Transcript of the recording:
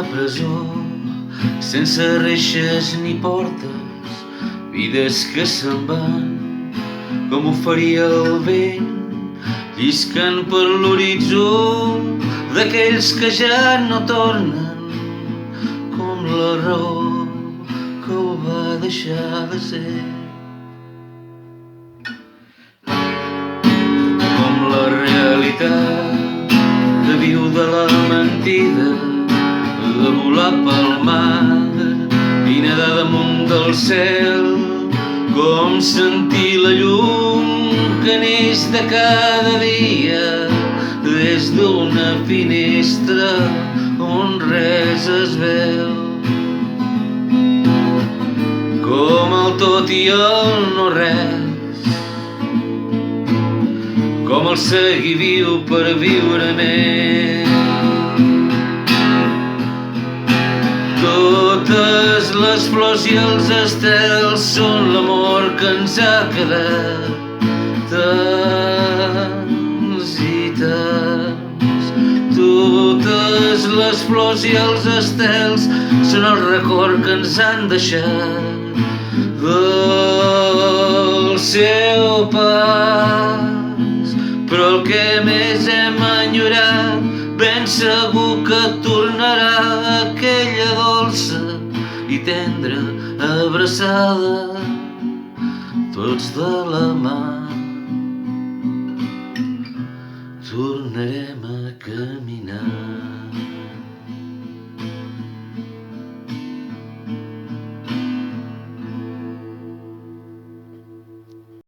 una presó sense reixes ni portes, vides que se'n van com ho faria el vent, lliscant per l'horitzó d'aquells que ja no tornen, com la raó que ho va deixar de ser. Com la realitat que viu de la mentida, de volar pel mar i nedar damunt del cel, com sentir la llum que neix de cada dia des d'una finestra on res es veu. Com el tot i el no res, com el seguir viu per viure més. Totes les flors i els estels són l'amor que ens ha quedat tants i tants. Totes les flors i els estels són el record que ens han deixat del seu pas. Però el que més hem enyorat ben segur que tornarà aquella dolça i tendra abraçada, tots de la mà.